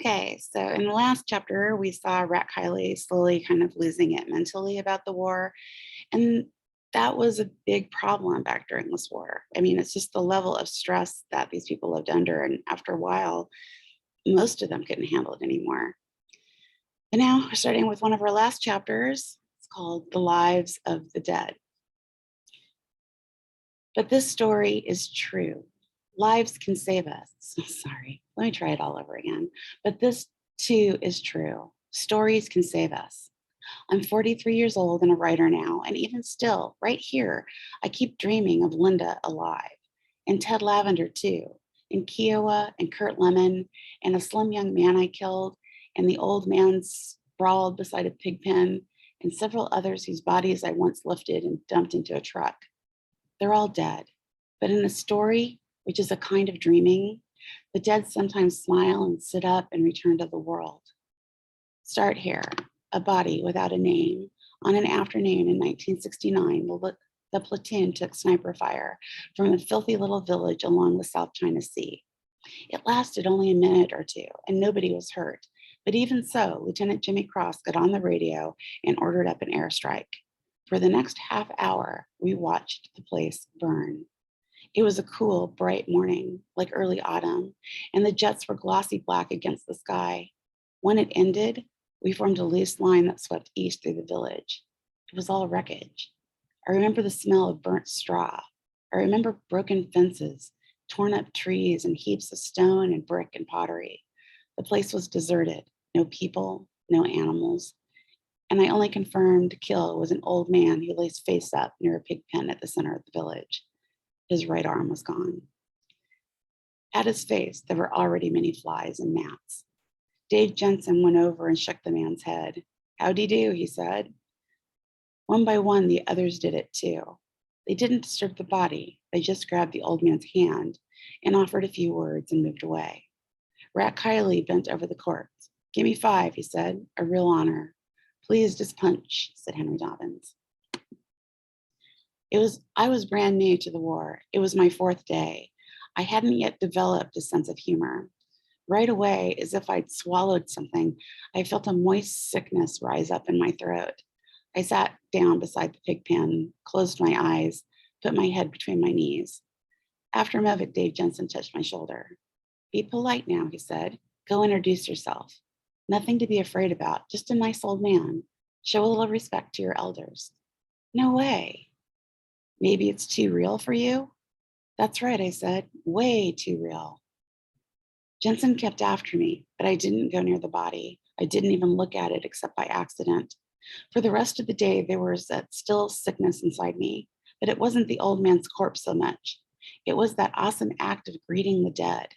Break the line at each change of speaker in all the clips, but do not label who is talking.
Okay, so in the last chapter, we saw Rat Kiley slowly kind of losing it mentally about the war. And that was a big problem back during this war. I mean, it's just the level of stress that these people lived under. And after a while, most of them couldn't handle it anymore. And now we're starting with one of our last chapters. It's called The Lives of the Dead. But this story is true. Lives can save us. Sorry, let me try it all over again. But this too is true. Stories can save us. I'm 43 years old and a writer now, and even still, right here, I keep dreaming of Linda alive, and Ted Lavender too, and Kiowa and Kurt Lemon, and a slim young man I killed, and the old man sprawled beside a pig pen, and several others whose bodies I once lifted and dumped into a truck. They're all dead, but in a story, which is a kind of dreaming, the dead sometimes smile and sit up and return to the world. Start here. A body without a name. On an afternoon in 1969, the platoon took sniper fire from a filthy little village along the South China Sea. It lasted only a minute or two, and nobody was hurt. But even so, Lieutenant Jimmy Cross got on the radio and ordered up an airstrike. For the next half hour, we watched the place burn. It was a cool, bright morning, like early autumn, and the jets were glossy black against the sky. When it ended, we formed a loose line that swept east through the village. It was all wreckage. I remember the smell of burnt straw. I remember broken fences, torn up trees, and heaps of stone and brick and pottery. The place was deserted, no people, no animals. And I only confirmed kill was an old man who lay face up near a pig pen at the center of the village. His right arm was gone. At his face, there were already many flies and gnats. Dave Jensen went over and shook the man's head. "Howdy do," he said. One by one, the others did it too. They didn't disturb the body. They just grabbed the old man's hand and offered a few words and moved away. Rat Kiley bent over the corpse. "Give me 5, he said. "A real honor." "Please just punch," said Henry Dobbins. I was brand new to the war. It was my 4th day. I hadn't yet developed a sense of humor. Right away, as if I'd swallowed something, I felt a moist sickness rise up in my throat. I sat down beside the pig pen, closed my eyes, put my head between my knees. After a moment, Dave Jensen touched my shoulder. "Be polite now," he said. "Go introduce yourself. Nothing to be afraid about, just a nice old man. Show a little respect to your elders." "No way." "Maybe it's too real for you?" "That's right," I said. "Way too real." Jensen kept after me, but I didn't go near the body. I didn't even look at it except by accident. For the rest of the day, there was that still sickness inside me, but it wasn't the old man's corpse so much. It was that awesome act of greeting the dead.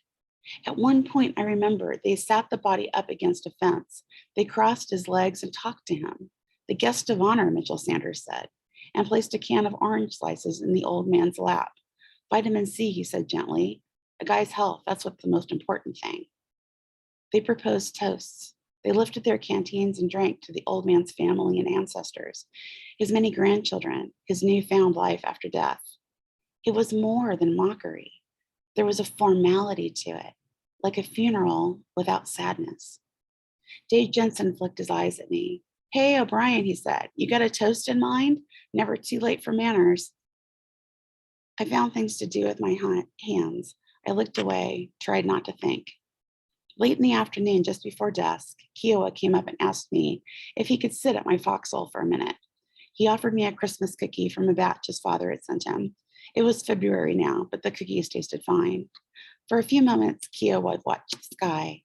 At one point, I remember they sat the body up against a fence. They crossed his legs and talked to him. "The guest of honor," Mitchell Sanders said, and placed a can of orange slices in the old man's lap. "Vitamin C," he said gently. "A guy's health, that's what's the most important thing." They proposed toasts. They lifted their canteens and drank to the old man's family and ancestors, his many grandchildren, his newfound life after death. It was more than mockery. There was a formality to it, like a funeral without sadness. Dave Jensen flicked his eyes at me. "Hey, O'Brien," he said, "you got a toast in mind? Never too late for manners." I found things to do with my hands. I looked away, tried not to think. Late in the afternoon, just before dusk, Kiowa came up and asked me if he could sit at my foxhole for a minute. He offered me a Christmas cookie from a batch his father had sent him. It was February now, but the cookies tasted fine. For a few moments, Kiowa watched the sky.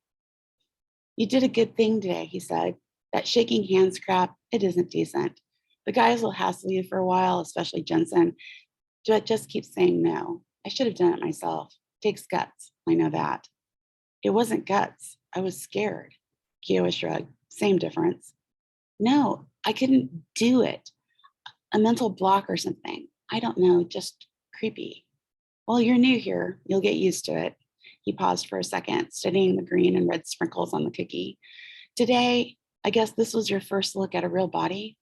"You did a good thing today," he said. "That shaking hands crap, it isn't decent. The guys will hassle you for a while, especially Jensen. Just keep saying no. I should have done it myself. Takes guts, I know that." "It wasn't guts. I was scared." Kiowa shrugged. "Same difference." "No, I couldn't do it. A mental block or something. I don't know, just creepy." "Well, you're new here. You'll get used to it." He paused for a second, studying the green and red sprinkles on the cookie. "Today, I guess this was your first look at a real body?"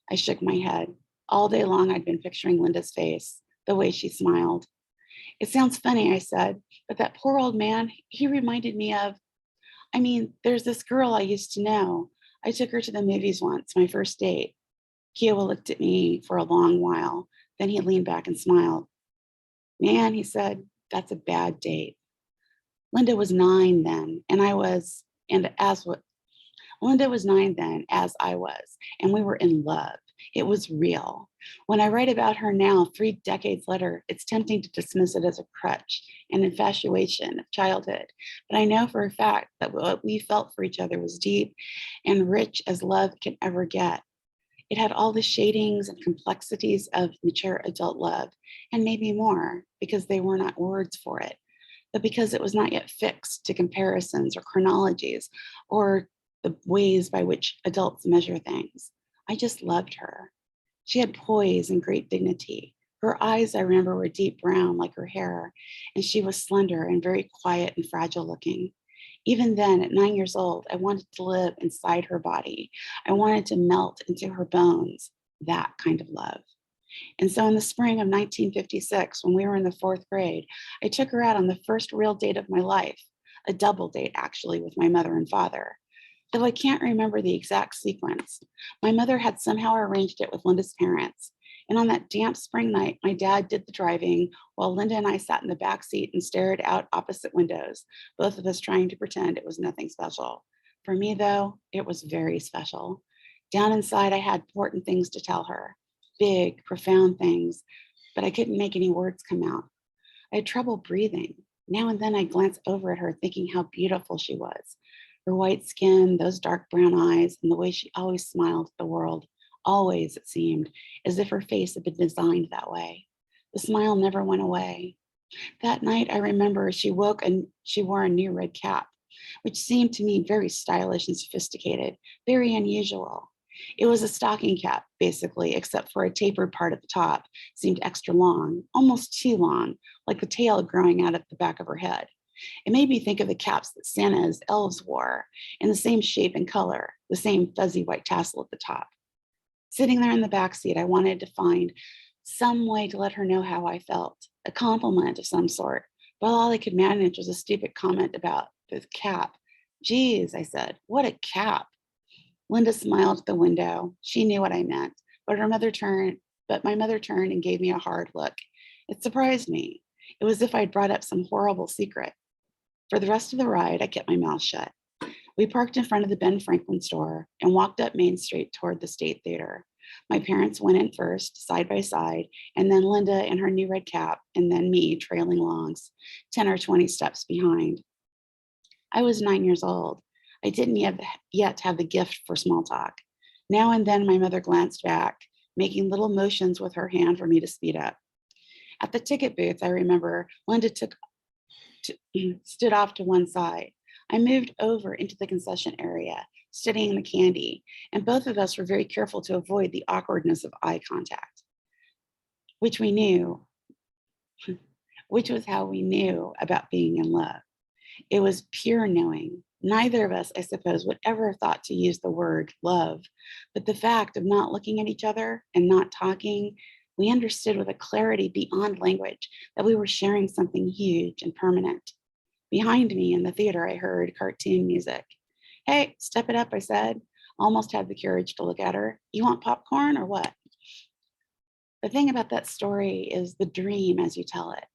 I shook my head. All day long, I'd been picturing Linda's face, the way she smiled. "It sounds funny," I said, "but that poor old man, he reminded me of..." I mean, there's this girl I used to know. I took her to the movies once, my first date. Kiowa looked at me for a long while. Then he leaned back and smiled. Man, he said, that's a bad date. Linda was 9 then, and I was, and as what Linda was 9 then, as I was, and we were in love. It was real. When I write about her now, 3 decades later, it's tempting to dismiss it as a crutch, an infatuation of childhood. But I know for a fact that what we felt for each other was deep and rich as love can ever get. It had all the shadings and complexities of mature adult love, and maybe more, because they were not words for it, but because it was not yet fixed to comparisons or chronologies or the ways by which adults measure things. I just loved her. She had poise and great dignity. Her eyes, I remember, were deep brown like her hair, and she was slender and very quiet and fragile looking. Even then, at 9 years old, I wanted to live inside her body. I wanted to melt into her bones, that kind of love. And so in the spring of 1956, when we were in the 4th grade, I took her out on the first real date of my life, a double date actually with my mother and father. Though I can't remember the exact sequence, my mother had somehow arranged it with Linda's parents. And on that damp spring night, my dad did the driving while Linda and I sat in the back seat and stared out opposite windows, both of us trying to pretend it was nothing special. For me, though, it was very special. Down inside, I had important things to tell her, big, profound things, but I couldn't make any words come out. I had trouble breathing. Now and then I glanced over at her, thinking how beautiful she was. Her white skin, those dark brown eyes, and the way she always smiled at the world. Always, it seemed, as if her face had been designed that way. The smile never went away. That night, I remember she woke and she wore a new red cap, which seemed to me very stylish and sophisticated, very unusual. It was a stocking cap, basically, except for a tapered part at the top, seemed extra long, almost too long, like the tail growing out of the back of her head. It made me think of the caps that Santa's elves wore, in the same shape and color, the same fuzzy white tassel at the top. Sitting there in the back seat, I wanted to find some way to let her know how I felt, a compliment of some sort. But all I could manage was a stupid comment about the cap. Geez, I said, what a cap. Linda smiled at the window. She knew what I meant, but my mother turned and gave me a hard look. It surprised me. It was as if I'd brought up some horrible secret. For the rest of the ride, I kept my mouth shut. We parked in front of the Ben Franklin store and walked up Main Street toward the State Theater. My parents went in first, side by side, and then Linda in her new red cap, and then me trailing along, 10 or 20 steps behind. I was 9 years old. I didn't yet have the gift for small talk. Now and then my mother glanced back, making little motions with her hand for me to speed up. At the ticket booth, I remember Linda stood off to one side. I moved over into the concession area, studying the candy, and both of us were very careful to avoid the awkwardness of eye contact, which we knew, which was how we knew about being in love. It was pure knowing. Neither of us, I suppose, would ever have thought to use the word love, but the fact of not looking at each other and not talking, we understood with a clarity beyond language that we were sharing something huge and permanent. Behind me in the theater, I heard cartoon music. Hey, step it up, I said. Almost had the courage to look at her. You want popcorn or what? The thing about that story is the dream as you tell it,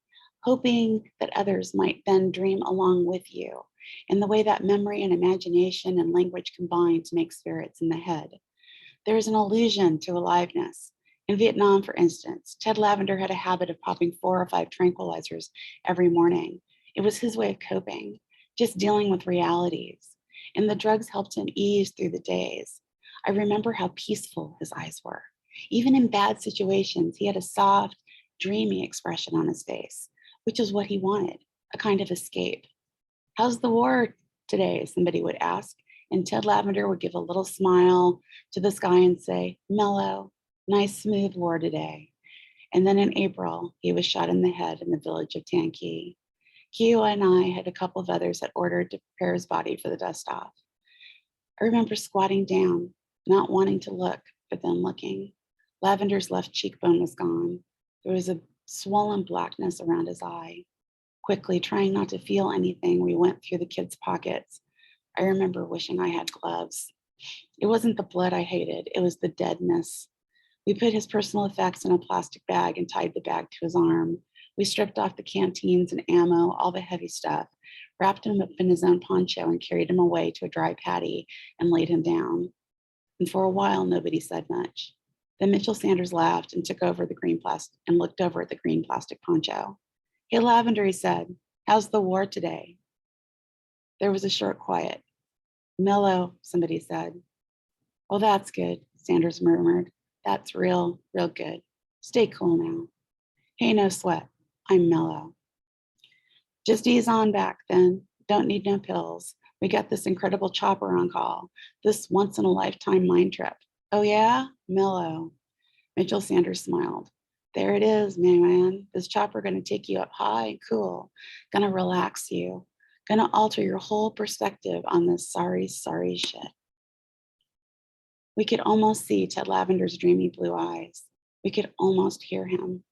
hoping that others might then dream along with you, and the way that memory and imagination and language combine to make spirits in the head. There is an illusion to aliveness. In Vietnam, for instance, Ted Lavender had a habit of popping 4 or 5 tranquilizers every morning. It was his way of coping, just dealing with realities. And the drugs helped him ease through the days. I remember how peaceful his eyes were. Even in bad situations, he had a soft, dreamy expression on his face, which is what he wanted, a kind of escape. How's the war today? Somebody would ask. And Ted Lavender would give a little smile to the sky and say, mellow, nice, smooth war today. And then in April, he was shot in the head in the village of Tan Kee. Kiowa and I had a couple of others that ordered to prepare his body for the dust off. I remember squatting down, not wanting to look, but then looking. Lavender's left cheekbone was gone. There was a swollen blackness around his eye. Quickly, trying not to feel anything, we went through the kid's pockets. I remember wishing I had gloves. It wasn't the blood I hated, it was the deadness. We put his personal effects in a plastic bag and tied the bag to his arm. We stripped off the canteens and ammo, all the heavy stuff, wrapped him up in his own poncho and carried him away to a dry paddy and laid him down. And for a while, nobody said much. Then Mitchell Sanders laughed and took over the green plastic and looked over at the green plastic poncho. Hey, Lavender, he said, how's the war today? There was a short quiet. Mellow, somebody said. Well, that's good, Sanders murmured. That's real, real good. Stay cool now. Hey, no sweat. I'm mellow. Just ease on back then. Don't need no pills. We got this incredible chopper on call. This once in a lifetime mind trip. Oh yeah? Mellow. Mitchell Sanders smiled. There it is, man. This chopper gonna take you up high and cool. Gonna relax you. Gonna alter your whole perspective on this sorry, sorry shit. We could almost see Ted Lavender's dreamy blue eyes. We could almost hear him.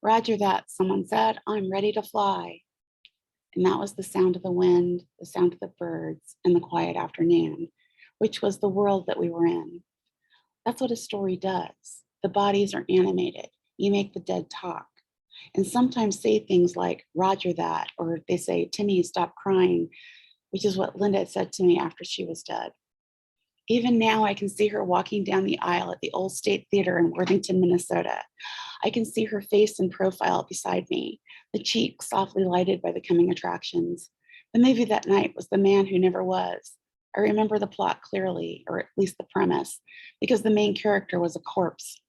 Roger that, someone said. I'm ready to fly. And that was the sound of the wind, the sound of the birds, and the quiet afternoon, which was the world that we were in. That's what a story does. The bodies are animated. You make the dead talk. And sometimes say things like, Roger that, or they say, Timmy, stop crying, which is what Linda had said to me after she was dead. Even now, I can see her walking down the aisle at the Old State Theater in Worthington, Minnesota. I can see her face in profile beside me, the cheek softly lighted by the coming attractions. The movie that night was The Man Who Never Was. I remember the plot clearly, or at least the premise, because the main character was a corpse.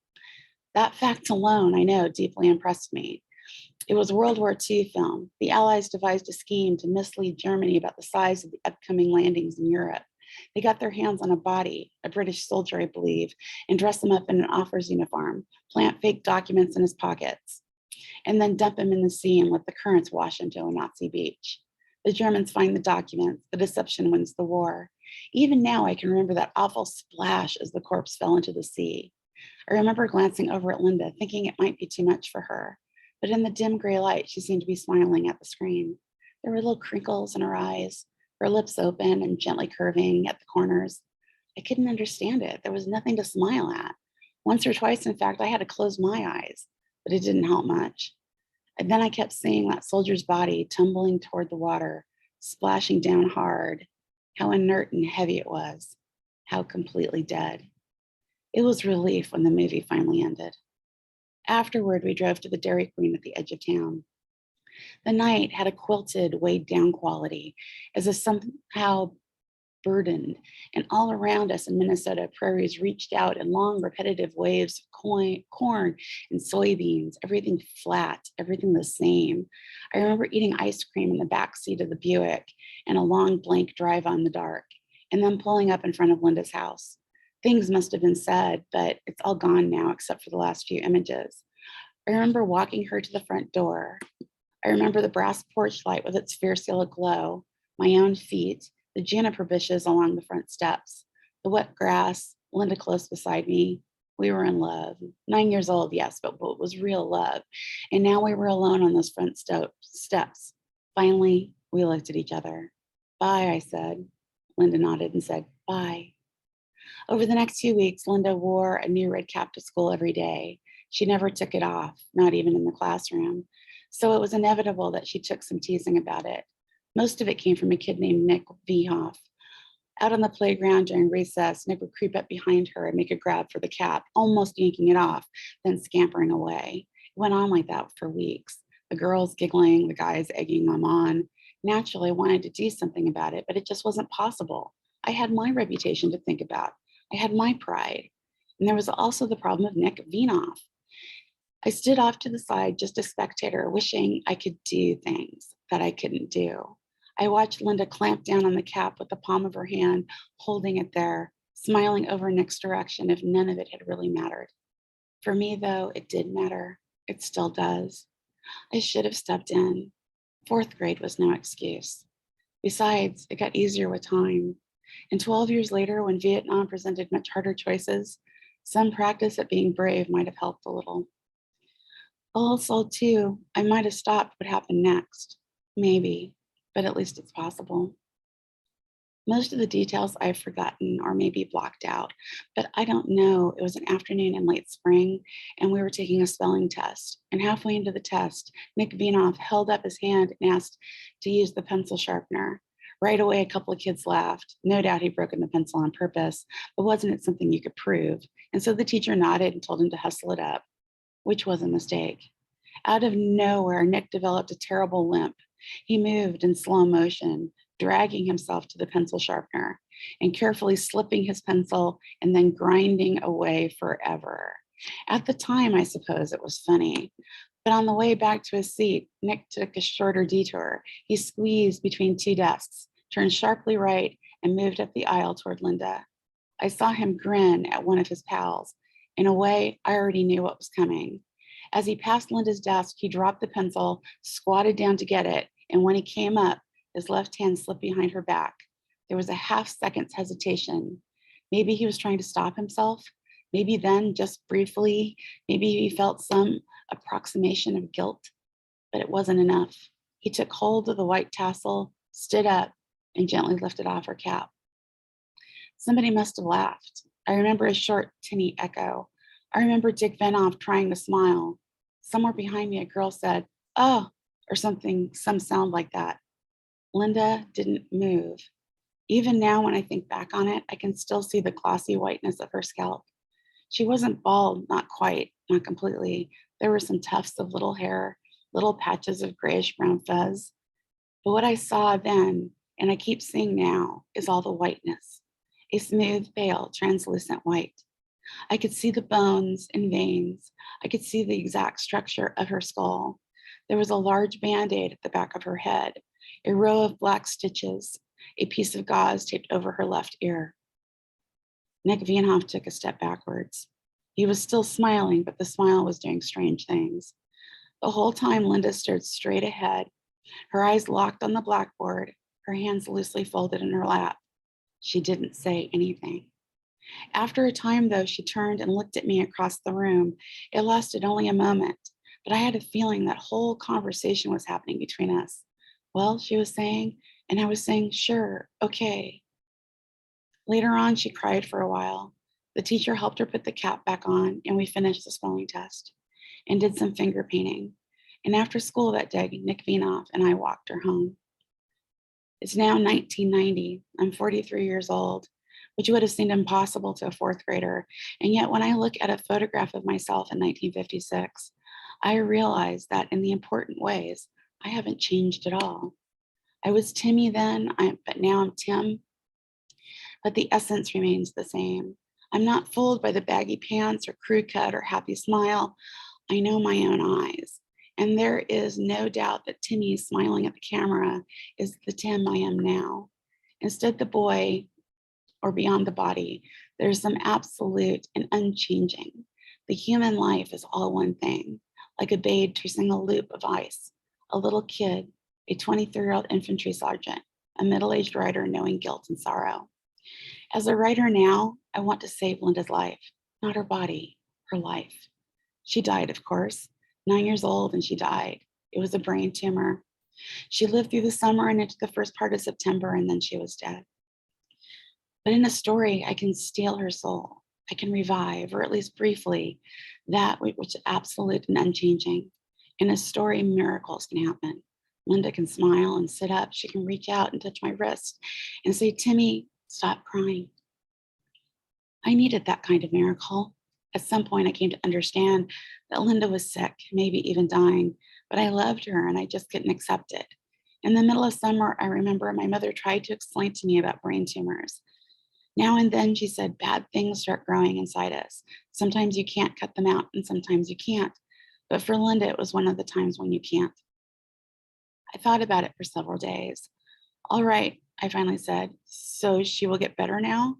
That fact alone, I know, deeply impressed me. It was a World War II film. The Allies devised a scheme to mislead Germany about the size of the upcoming landings in Europe. They got their hands on a body, a British soldier, I believe, and dress him up in an officer's uniform, plant fake documents in his pockets, and then dump him in the sea and let the currents wash him to a Nazi beach. The Germans find the documents, the deception wins the war. Even now, I can remember that awful splash as the corpse fell into the sea. I remember glancing over at Linda, thinking it might be too much for her, but in the dim gray light, she seemed to be smiling at the screen. There were little crinkles in her eyes, her lips open and gently curving at the corners. I couldn't understand it. There was nothing to smile at. Once or twice, in fact, I had to close my eyes, but it didn't help much. And then I kept seeing that soldier's body tumbling toward the water, splashing down hard. How inert and heavy it was. How completely dead. It was relief when the movie finally ended. Afterward, we drove to the Dairy Queen at the edge of town. The night had a quilted, weighed down quality, as if somehow burdened, and all around us in Minnesota, prairies reached out in long, repetitive waves of corn and soybeans, everything flat, everything the same. I remember eating ice cream in the back seat of the Buick and a long blank drive on the dark, and then pulling up in front of Linda's house. Things must have been said, but it's all gone now except for the last few images. I remember walking her to the front door. I remember the brass porch light with its fierce yellow glow, my own feet, the juniper bushes along the front steps, the wet grass, Linda close beside me. We were in love. 9 years old, yes, but it was real love. And now we were alone on those front steps. Finally, we looked at each other. Bye, I said. Linda nodded and said, bye. Over the next few weeks, Linda wore a new red cap to school every day. She never took it off, not even in the classroom. So it was inevitable that she took some teasing about it. Most of it came from a kid named Nick Vhoff. Out on the playground during recess, Nick would creep up behind her and make a grab for the cap, almost yanking it off, then scampering away. It went on like that for weeks. The girls giggling, the guys egging them on. Naturally, I wanted to do something about it, but it just wasn't possible. I had my reputation to think about. I had my pride. And there was also the problem of Nick Vhoff. I stood off to the side, just a spectator, wishing I could do things that I couldn't do. I watched Linda clamp down on the cap with the palm of her hand, holding it there, smiling over Nick's direction if none of it had really mattered. For me, though, it did matter. It still does. I should have stepped in. Fourth grade was no excuse. Besides, it got easier with time. And 12 years later, when Vietnam presented much harder choices, some practice at being brave might have helped a little. Also, too, I might have stopped what happened next. Maybe, but at least it's possible. Most of the details I've forgotten or maybe blocked out, but I don't know. It was an afternoon in late spring, and we were taking a spelling test. And halfway into the test, Nick Vienoff held up his hand and asked to use the pencil sharpener. Right away, a couple of kids laughed. No doubt he'd broken the pencil on purpose, but wasn't it something you could prove? And so the teacher nodded and told him to hustle it up, which was a mistake. Out of nowhere, Nick developed a terrible limp. He moved in slow motion, dragging himself to the pencil sharpener and carefully slipping his pencil and then grinding away forever. At the time, I suppose it was funny. But on the way back to his seat, Nick took a shorter detour. He squeezed between two desks, turned sharply right, and moved up the aisle toward Linda. I saw him grin at one of his pals. In a way, I already knew what was coming. As he passed Linda's desk, he dropped the pencil, squatted down to get it, and when he came up, his left hand slipped behind her back. There was a half-second's hesitation. Maybe he was trying to stop himself. Maybe then, just briefly, maybe he felt some approximation of guilt, but it wasn't enough. He took hold of the white tassel, stood up, and gently lifted off her cap. Somebody must have laughed. I remember a short, tinny echo. I remember Dick Venoff trying to smile. Somewhere behind me, a girl said, "Oh," or something, some sound like that. Linda didn't move. Even now, when I think back on it, I can still see the glossy whiteness of her scalp. She wasn't bald, not quite, not completely. There were some tufts of little hair, little patches of grayish brown fuzz. But what I saw then, and I keep seeing now, is all the whiteness, a smooth, pale, translucent white. I could see the bones and veins. I could see the exact structure of her skull. There was a large Band-Aid at the back of her head, a row of black stitches, a piece of gauze taped over her left ear. Nick Vienoff took a step backwards. He was still smiling, but the smile was doing strange things. The whole time, Linda stared straight ahead, her eyes locked on the blackboard, her hands loosely folded in her lap. She didn't say anything. After a time, though, she turned and looked at me across the room. It lasted only a moment, but I had a feeling that whole conversation was happening between us. "Well," she was saying, and I was saying, "Sure, okay." Later on, she cried for a while. The teacher helped her put the cap back on, and we finished the spelling test and did some finger painting. And after school that day, Nick Vienoff and I walked her home. It's now 1990. I'm 43 years old, which would have seemed impossible to a fourth grader. And yet, when I look at a photograph of myself in 1956, I realize that in the important ways, I haven't changed at all. I was Timmy then, but now I'm Tim. But the essence remains the same. I'm not fooled by the baggy pants or crew cut or happy smile. I know my own eyes. And there is no doubt that Timmy smiling at the camera is the Tim I am now. Instead, the boy, or beyond the body, there's some absolute and unchanging. The human life is all one thing, like a babe tracing a loop of ice, a little kid, a 23-year-old infantry sergeant, a middle-aged writer knowing guilt and sorrow. As a writer now, I want to save Linda's life, not her body, her life. She died, of course, 9 years old, and she died. It was a brain tumor. She lived through the summer and into the first part of September, and then she was dead. But in a story, I can steal her soul. I can revive, or at least briefly, that which is absolute and unchanging. In a story, miracles can happen. Linda can smile and sit up. She can reach out and touch my wrist and say, "Timmy, stop crying." I needed that kind of miracle. At some point, I came to understand that Linda was sick, maybe even dying, but I loved her and I just couldn't accept it. In the middle of summer, I remember my mother tried to explain to me about brain tumors. Now and then, she said, bad things start growing inside us. Sometimes you can't cut them out and sometimes you can't. But for Linda, it was one of the times when you can't. I thought about it for several days. "All right," I finally said, "so she will get better now?"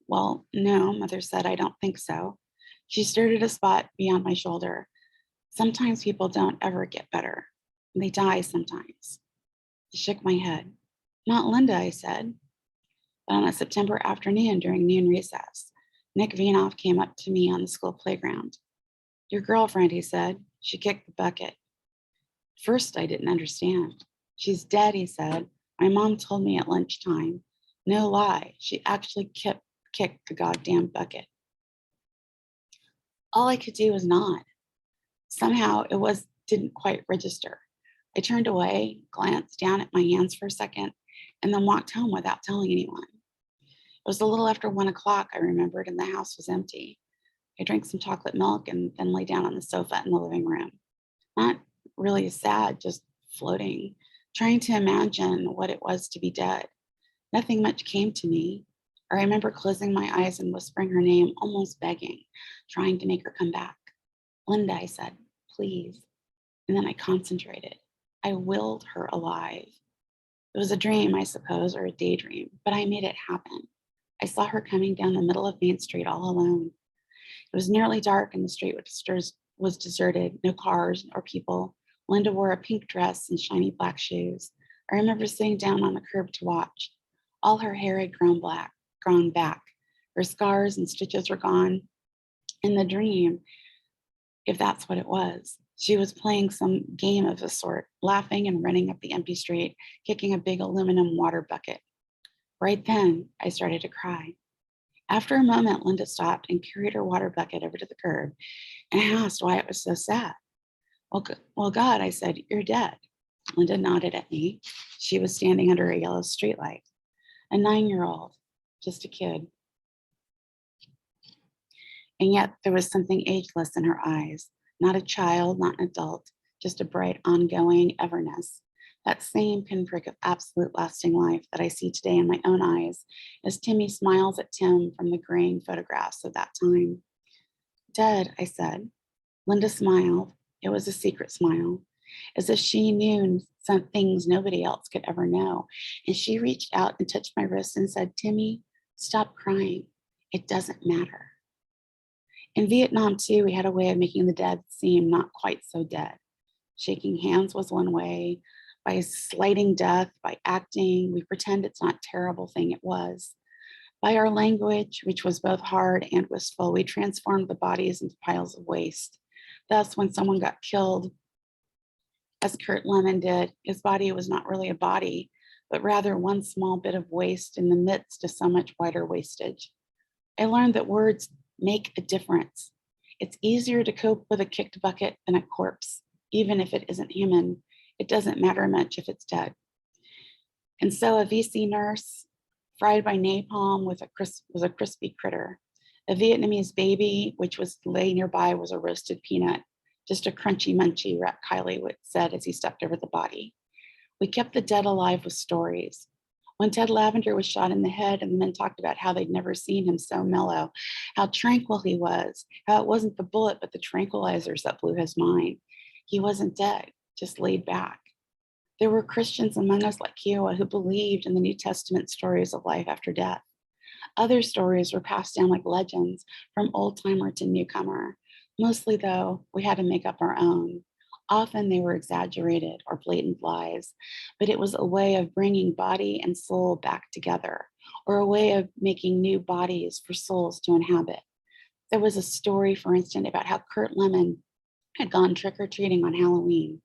"Well, no," Mother said, "I don't think so." She stared at a spot beyond my shoulder. "Sometimes people don't ever get better. They die sometimes." I shook my head. "Not Linda," I said. But on a September afternoon during noon recess, Nick Vienoff came up to me on the school playground. "Your girlfriend," he said. "She kicked the bucket." First, I didn't understand. "She's dead," he said. "My mom told me at lunchtime. No lie, she actually kicked the goddamn bucket. All I could do was nod. Somehow didn't quite register. I turned away, glanced down at my hands for a second, and then walked home without telling anyone. It was a little after 1 o'clock, I remembered, and the house was empty. I drank some chocolate milk and then lay down on the sofa in the living room. Not really sad, just floating, trying to imagine what it was to be dead. Nothing much came to me. I remember closing my eyes and whispering her name, almost begging, trying to make her come back. Linda, I said, please. And then I concentrated. I willed her alive. It was a dream, I suppose, or a daydream, but I made it happen. I saw her coming down the middle of Main Street all alone. It was nearly dark and the street was deserted, no cars or people. Linda wore a pink dress and shiny black shoes. I remember sitting down on the curb to watch. All her hair had grown back. Her scars and stitches were gone. In the dream, if that's what it was, she was playing some game of a sort, laughing and running up the empty street, kicking a big aluminum water bucket. Right then, I started to cry. After a moment, Linda stopped and carried her water bucket over to the curb and asked why it was so sad. Well, God, I said, you're dead. Linda nodded at me. She was standing under a yellow streetlight. A 9-year-old, just a kid. And yet there was something ageless in her eyes. Not a child, not an adult, just a bright, ongoing everness. That same pinprick of absolute lasting life that I see today in my own eyes as Timmy smiles at Tim from the graying photographs of that time. Dead, I said. Linda smiled. It was a secret smile, as if she knew some things nobody else could ever know. And she reached out and touched my wrist and said, Timmy, stop crying. It doesn't matter. In Vietnam, too, we had a way of making the dead seem not quite so dead. Shaking hands was one way. By slighting death, by acting, we pretend it's not a terrible thing it was. By our language, which was both hard and wistful, we transformed the bodies into piles of waste. Thus, when someone got killed, as Kurt Lemon did, his body was not really a body, but rather one small bit of waste in the midst of so much wider wastage. I learned that words make a difference. It's easier to cope with a kicked bucket than a corpse, even if it isn't human. It doesn't matter much if it's dead. And so a VC nurse, fried by napalm was a crispy critter. A Vietnamese baby, which was lay nearby, was a roasted peanut. Just a crunchy munchy, Rat Kiley said as he stepped over the body. We kept the dead alive with stories. When Ted Lavender was shot in the head and the men talked about how they'd never seen him so mellow, how tranquil he was, how it wasn't the bullet but the tranquilizers that blew his mind. He wasn't dead, just laid back. There were Christians among us like Kiowa who believed in the New Testament stories of life after death. Other stories were passed down like legends from old timer to newcomer. Mostly, though, we had to make up our own. Often they were exaggerated or blatant lies, but it was a way of bringing body and soul back together, or a way of making new bodies for souls to inhabit. There was a story, for instance, about how Kurt Lemon had gone trick-or-treating on Halloween.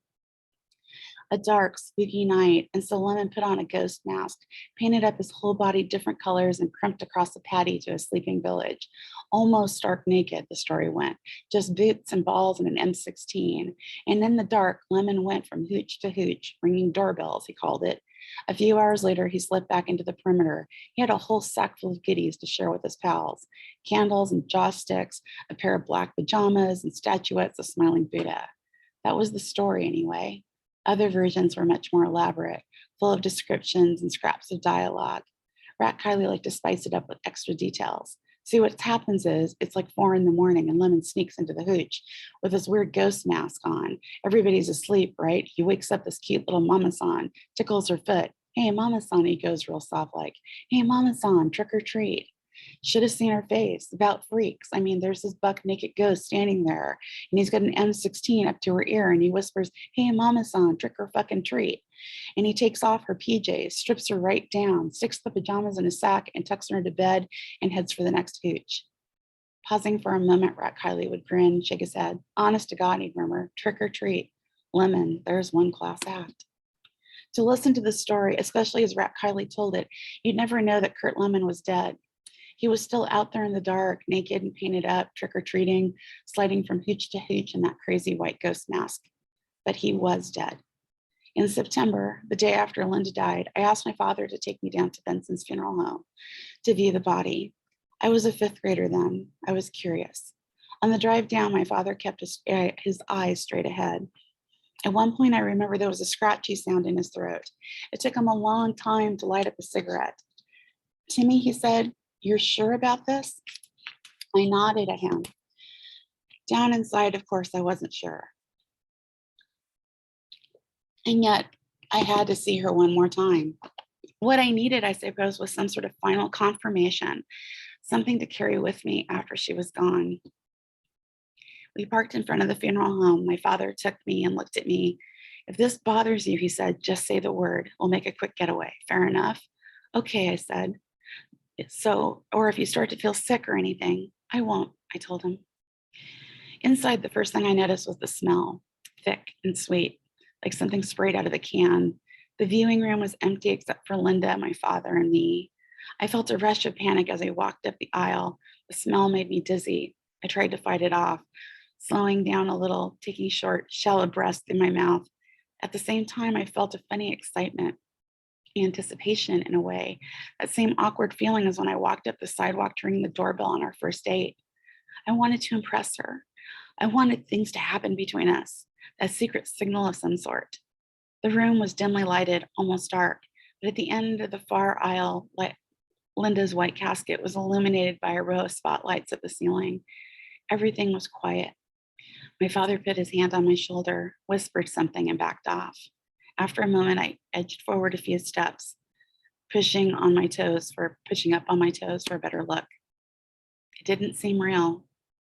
A dark, spooky night, and so Lemon put on a ghost mask, painted up his whole body different colors, and crimped across the patio to a sleeping village. Almost stark naked, the story went, just boots and balls and an M16. And in the dark, Lemon went from hooch to hooch, ringing doorbells, he called it. A few hours later, he slipped back into the perimeter. He had a whole sack full of goodies to share with his pals. Candles and joss sticks, a pair of black pajamas, and statuettes of smiling Buddha. That was the story anyway. Other versions were much more elaborate, full of descriptions and scraps of dialogue. Rat Kiley liked to spice it up with extra details. See, what happens is it's like 4 a.m. and Lemon sneaks into the hooch with his weird ghost mask on. Everybody's asleep, right? He wakes up this cute little mama-san, tickles her foot. Hey, mama-san, he goes real soft like, hey, mama-san, trick or treat. Should have seen her face. About freaks. I mean, there's this buck naked ghost standing there, and he's got an M16 up to her ear, and he whispers, hey, mama-san, trick or fucking treat. And he takes off her PJs, strips her right down, sticks the pajamas in a sack, and tucks her into bed and heads for the next hooch. Pausing for a moment, Rat Kiley would grin, shake his head. Honest to God, he'd murmur, trick or treat. Lemon, there's one class act. To listen to the story, especially as Kylie told it, you'd never know that Kurt Lemon was dead. He was still out there in the dark, naked and painted up, trick-or-treating, sliding from hooch to hooch in that crazy white ghost mask. But he was dead. In September, the day after Linda died, I asked my father to take me down to Benson's funeral home to view the body. I was a fifth grader then. I was curious. On the drive down, my father kept his eyes straight ahead. At one point, I remember there was a scratchy sound in his throat. It took him a long time to light up a cigarette. Timmy, he said, "You're sure about this?" I nodded at him. Down inside, of course, I wasn't sure. And yet, I had to see her one more time. What I needed, I suppose, was some sort of final confirmation, something to carry with me after she was gone. We parked in front of the funeral home. My father took me and looked at me. "If this bothers you," he said, "just say the word. We'll make a quick getaway. Fair enough?" "Okay," I said. "So, or if you start to feel sick or anything." "I won't," I told him. Inside, the first thing I noticed was the smell, thick and sweet, like something sprayed out of a can. The viewing room was empty except for Linda, my father, and me. I felt a rush of panic as I walked up the aisle. The smell made me dizzy. I tried to fight it off, slowing down a little, taking short, shallow breaths through my mouth. At the same time, I felt a funny excitement, anticipation in a way, that same awkward feeling as when I walked up the sidewalk to ring the doorbell on our first date. I wanted to impress her. I wanted things to happen between us, a secret signal of some sort. The room was dimly lighted, almost dark, but at the end of the far aisle, Linda's white casket was illuminated by a row of spotlights at the ceiling. Everything was quiet. My father put his hand on my shoulder, whispered something, and backed off. After a moment, I edged forward a few steps, pushing up on my toes for a better look. It didn't seem real.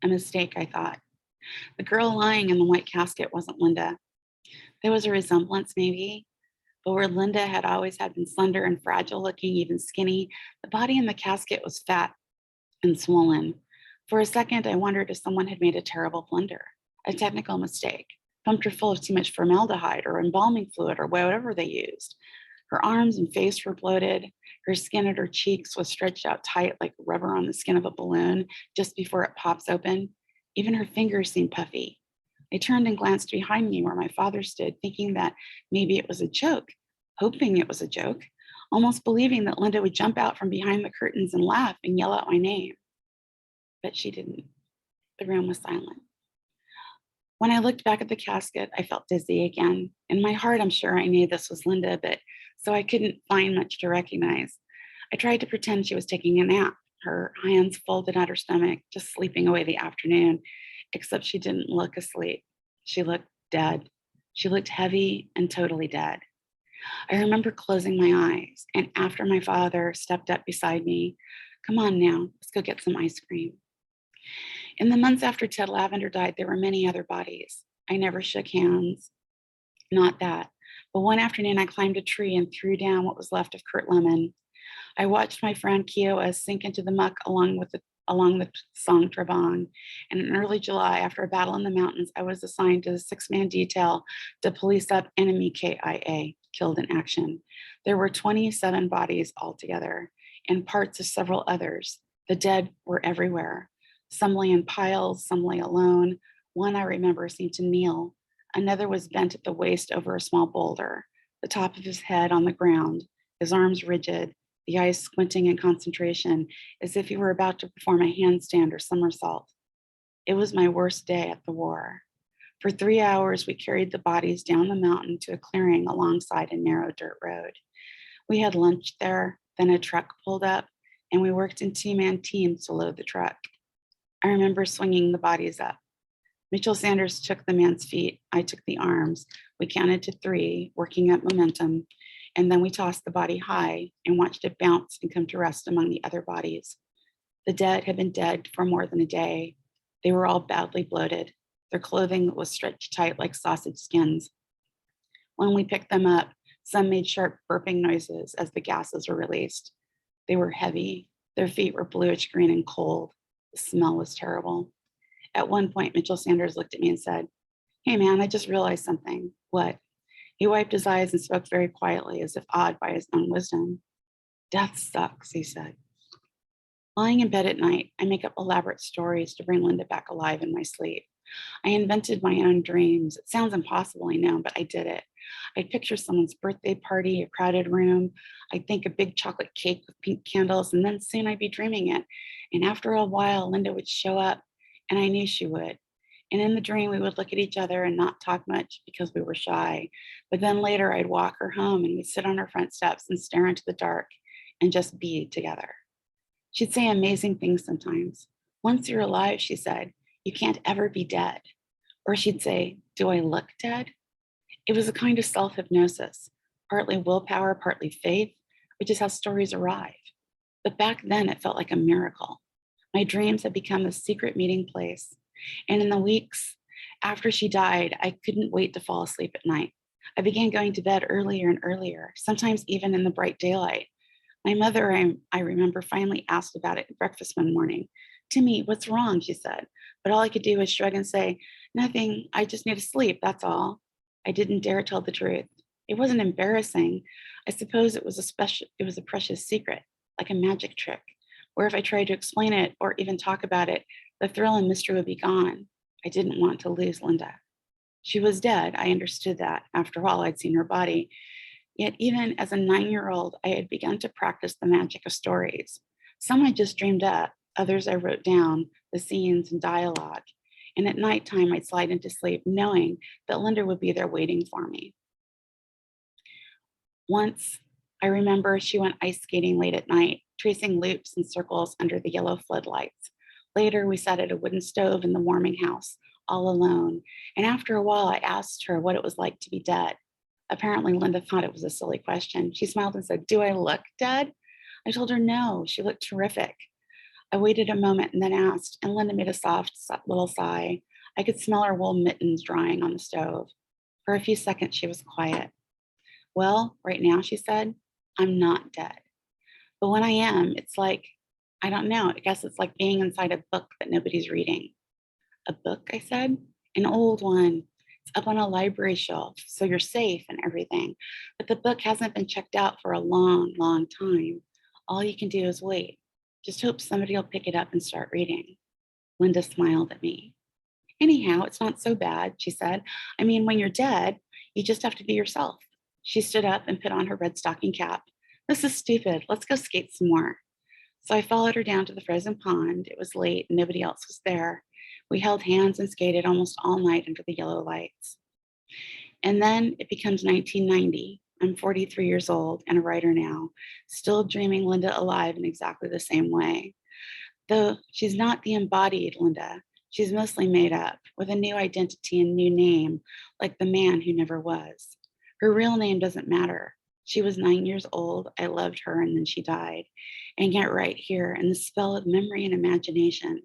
A mistake, I thought. The girl lying in the white casket wasn't Linda. There was a resemblance, maybe, but where Linda had always been slender and fragile looking, even skinny, the body in the casket was fat and swollen. For a second, I wondered if someone had made a terrible blunder, a technical mistake, pumped her full of too much formaldehyde or embalming fluid or whatever they used. Her arms and face were bloated. Her skin at her cheeks was stretched out tight like rubber on the skin of a balloon just before it pops open. Even her fingers seemed puffy. I turned and glanced behind me where my father stood, thinking that maybe it was a joke, hoping it was a joke, almost believing that Linda would jump out from behind the curtains and laugh and yell out my name. But she didn't. The room was silent. When I looked back at the casket, I felt dizzy again. In my heart, I'm sure I knew this was Linda, but so I couldn't find much to recognize. I tried to pretend she was taking a nap, her hands folded at her stomach, just sleeping away the afternoon, except she didn't look asleep. She looked dead. She looked heavy and totally dead. I remember closing my eyes, and after my father stepped up beside me, "Come on now, let's go get some ice cream." In the months after Ted Lavender died, there were many other bodies. I never shook hands, not that. But one afternoon, I climbed a tree and threw down what was left of Kurt Lemon. I watched my friend Kiowa sink into the muck along the song Trabong. And in early July, after a battle in the mountains, I was assigned to the 6-man detail to police up enemy KIA, killed in action. There were 27 bodies altogether and parts of several others. The dead were everywhere. Some lay in piles, some lay alone. One I remember seemed to kneel. Another was bent at the waist over a small boulder, the top of his head on the ground, his arms rigid, the eyes squinting in concentration, as if he were about to perform a handstand or somersault. It was my worst day at the war. For 3 hours, we carried the bodies down the mountain to a clearing alongside a narrow dirt road. We had lunch there, then a truck pulled up, and we worked in 2-man teams to load the truck. I remember swinging the bodies up. Mitchell Sanders took the man's feet. I took the arms. We counted to 3, working up momentum, and then we tossed the body high and watched it bounce and come to rest among the other bodies. The dead had been dead for more than a day. They were all badly bloated. Their clothing was stretched tight like sausage skins. When we picked them up, some made sharp burping noises as the gases were released. They were heavy. Their feet were bluish green and cold. The smell was terrible. At one point, Mitchell Sanders looked at me and said, "Hey man, I just realized something." "What?" He wiped his eyes and spoke very quietly, as if awed by his own wisdom. Death sucks, he said. Lying in bed at night, I make up elaborate stories to bring Linda back alive in my sleep. I invented my own dreams. It sounds impossible, I know, but I did it. I'd picture someone's birthday party, a crowded room. I'd think a big chocolate cake with pink candles, and then soon I'd be dreaming it. And after a while, Linda would show up, and I knew she would. And in the dream, we would look at each other and not talk much because we were shy. But then later, I'd walk her home, and we'd sit on her front steps and stare into the dark and just be together. She'd say amazing things sometimes. Once you're alive, she said, you can't ever be dead. Or she'd say, do I look dead? It was a kind of self-hypnosis, partly willpower, partly faith, which is how stories arrive. But back then it felt like a miracle. My dreams had become a secret meeting place. And in the weeks after she died, I couldn't wait to fall asleep at night. I began going to bed earlier and earlier, sometimes even in the bright daylight. My mother, I remember, finally asked about it at breakfast one morning. Timmy, what's wrong? She said. But all I could do was shrug and say, nothing, I just need to sleep, that's all. I didn't dare tell the truth. It wasn't embarrassing. I suppose it was a precious secret, like a magic trick, where if I tried to explain it or even talk about it, the thrill and mystery would be gone. I didn't want to lose Linda. She was dead. I understood that. After all, I'd seen her body. Yet even as a 9-year-old, I had begun to practice the magic of stories. Some I just dreamed up, others I wrote down, the scenes and dialogue. And at nighttime, I'd slide into sleep knowing that Linda would be there waiting for me. Once, I remember she went ice skating late at night, tracing loops and circles under the yellow floodlights. Later, we sat at a wooden stove in the warming house, all alone. And after a while, I asked her what it was like to be dead. Apparently, Linda thought it was a silly question. She smiled and said, do I look dead? I told her no, she looked terrific. I waited a moment and then asked, and Linda made a soft little sigh. I could smell her wool mittens drying on the stove. For a few seconds, she was quiet. Well, right now, she said, I'm not dead. But when I am, it's like, I don't know, I guess it's like being inside a book that nobody's reading. A book, I said, an old one. It's up on a library shelf, so you're safe and everything. But the book hasn't been checked out for a long, long time. All you can do is wait. Just hope somebody will pick it up and start reading. Linda smiled at me. Anyhow, it's not so bad, she said. I mean, when you're dead, you just have to be yourself. She stood up and put on her red stocking cap. This is stupid. Let's go skate some more. So I followed her down to the frozen pond. It was late and nobody else was there. We held hands and skated almost all night under the yellow lights. And then it becomes 1990. I'm 43 years old and a writer now, still dreaming Linda alive in exactly the same way. Though she's not the embodied Linda, she's mostly made up with a new identity and new name, like the man who never was. Her real name doesn't matter. She was 9 years old. I loved her and then she died. And yet right here in the spell of memory and imagination,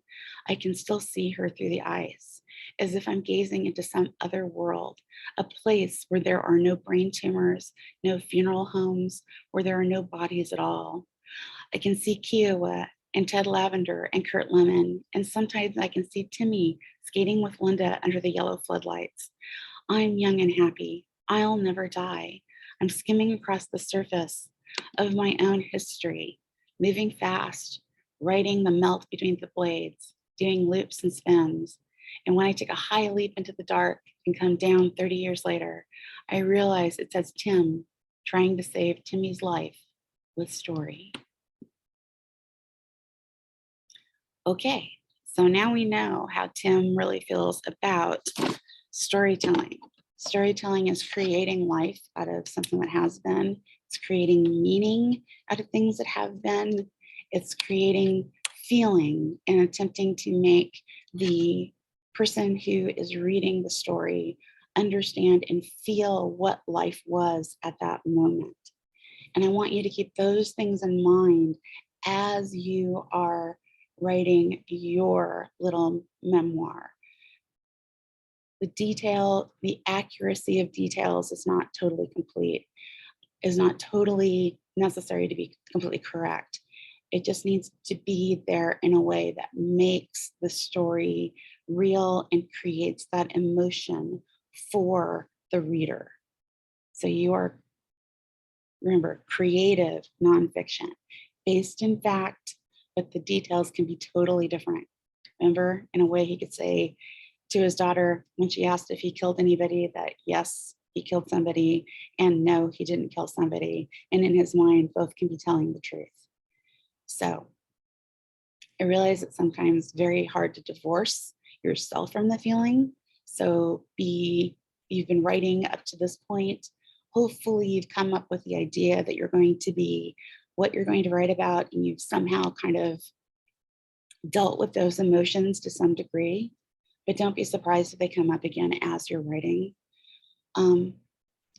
I can still see her through the ice, as if I'm gazing into some other world, a place where there are no brain tumors, no funeral homes, where there are no bodies at all. I can see Kiowa and Ted Lavender and Kurt Lemon, and sometimes I can see Timmy skating with Linda under the yellow floodlights. I'm young and happy. I'll never die. I'm skimming across the surface of my own history, moving fast, writing the melt between the blades, doing loops and spins. And when I take a high leap into the dark and come down 30 years later, I realize it says Tim, trying to save Timmy's life with story. Okay, so now we know how Tim really feels about storytelling. Storytelling is creating life out of something that has been. It's creating meaning out of things that have been. It's creating feeling and attempting to make the person who is reading the story understand and feel what life was at that moment. And I want you to keep those things in mind as you are writing your little memoir. The detail, the accuracy of details is not totally complete, is not totally necessary to be completely correct. It just needs to be there in a way that makes the story real and creates that emotion for the reader. So you are, remember, creative nonfiction, based in fact, but the details can be totally different. Remember, in a way, he could say to his daughter when she asked if he killed anybody that yes, he killed somebody, and no, he didn't kill somebody. And in his mind, both can be telling the truth. So I realize it's sometimes very hard to divorce yourself from the feeling. So you've been writing up to this point. Hopefully you've come up with the idea that you're going to be what you're going to write about, and you've somehow kind of dealt with those emotions to some degree, but don't be surprised if they come up again as you're writing.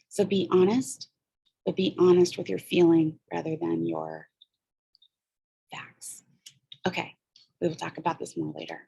So be honest, but be honest with your feeling rather than your facts. Okay, we will talk about this more later.